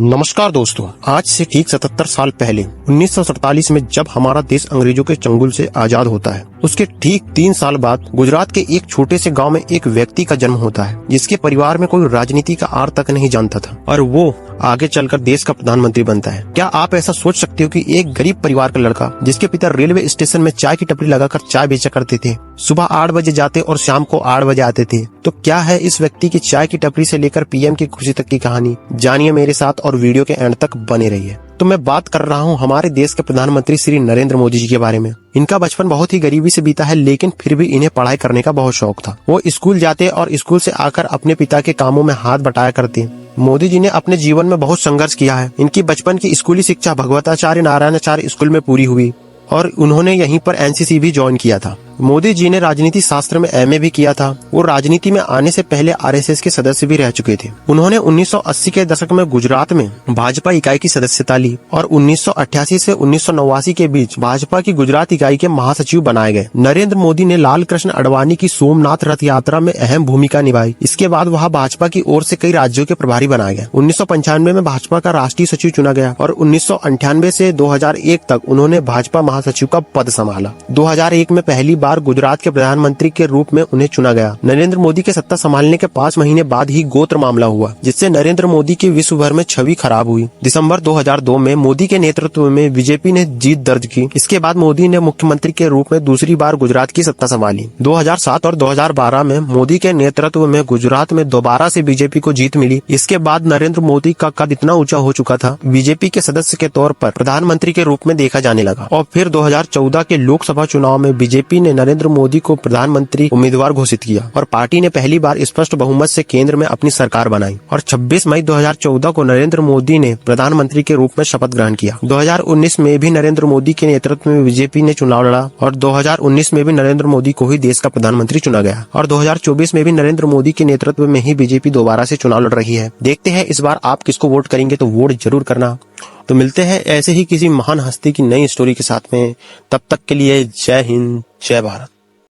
नमस्कार दोस्तों, आज से ठीक 77 साल पहले 1947 में जब हमारा देश अंग्रेजों के चंगुल से आजाद होता है, उसके ठीक 3 साल बाद गुजरात के एक छोटे से गांव में एक व्यक्ति का जन्म होता है जिसके परिवार में कोई राजनीति का आर तक नहीं जानता था और वो आगे चलकर देश का प्रधानमंत्री बनता है। क्या आप ऐसा सोच सकते हो कि एक गरीब परिवार का लड़का जिसके पिता रेलवे स्टेशन में चाय की टपरी लगाकर चाय बेचा करते थे, सुबह 8 बजे जाते और शाम को 8 बजे आते थे, तो क्या है इस व्यक्ति की चाय की टपरी से लेकर पीएम की खुशी तक की कहानी? जानिए मेरे साथ और वीडियो के एंड तक बने रहिए। तो मैं बात कर रहा हूँ हमारे देश के प्रधानमंत्री श्री नरेंद्र मोदी जी के बारे में। इनका बचपन बहुत ही गरीबी से बीता है, लेकिन फिर भी इन्हें पढ़ाई करने का बहुत शौक था। वो स्कूल जाते और स्कूल से आकर अपने पिता के कामों में हाथ बटाया करते। मोदी जी ने अपने जीवन में बहुत संघर्ष किया है। इनकी बचपन की स्कूली शिक्षा भगवताचार्य नारायणाचार्य स्कूल में पूरी हुई और उन्होंने यहीं पर एनसीसी भी ज्वाइन किया था। मोदी जी ने राजनीति शास्त्र में एमए भी किया था। वो राजनीति में आने से पहले आरएसएस के सदस्य भी रह चुके थे। उन्होंने 1980 के दशक में गुजरात में भाजपा इकाई की सदस्यता ली और 1988 से 1989 के बीच भाजपा की गुजरात इकाई के महासचिव बनाए गए। नरेंद्र मोदी ने लाल कृष्ण आडवाणी की सोमनाथ रथ यात्रा में अहम भूमिका निभाई। इसके बाद वह भाजपा की ओर से कई राज्यों के प्रभारी बनाए गए। 1995 में भाजपा का राष्ट्रीय सचिव चुना गया और 1998 से 2001 तक उन्होंने भाजपा महासचिव का पद संभाला। 2001 में पहली बार गुजरात के प्रधानमंत्री के रूप में उन्हें चुना गया। नरेंद्र मोदी के सत्ता संभालने के 5 महीने बाद ही गोत्र मामला हुआ, जिससे नरेंद्र मोदी की विश्व भर में छवि खराब हुई। दिसंबर 2002 में मोदी के नेतृत्व में बीजेपी ने जीत दर्ज की। इसके बाद मोदी ने मुख्यमंत्री के रूप में दूसरी बार गुजरात की सत्ता संभाली। 2007 और 2012 में मोदी के नेतृत्व में गुजरात में दोबारा से बीजेपी को जीत मिली। इसके बाद नरेंद्र मोदी का कद इतना ऊंचा हो चुका था, बीजेपी के सदस्य के तौर पर प्रधानमंत्री के रूप में देखा जाने लगा। और फिर 2014 के लोकसभा चुनाव में बीजेपी ने नरेंद्र मोदी को प्रधानमंत्री उम्मीदवार घोषित किया और पार्टी ने पहली बार स्पष्ट बहुमत से केंद्र में अपनी सरकार बनाई। और 26 मई 2014 को नरेंद्र मोदी ने प्रधानमंत्री के रूप में शपथ ग्रहण किया। 2019 में भी नरेंद्र मोदी के नेतृत्व में बीजेपी ने चुनाव लड़ा और 2019 में भी नरेंद्र मोदी को ही देश का प्रधानमंत्री चुना गया और 2024 में भी नरेंद्र मोदी के नेतृत्व में ही बीजेपी दोबारा से चुनाव लड़ रही है। देखते हैं इस बार आप किसको वोट करेंगे, तो वोट जरूर करना। तो मिलते हैं ऐसे ही किसी महान हस्ती की नई स्टोरी के साथ में। तब तक के लिए जय हिंद, जय भारत।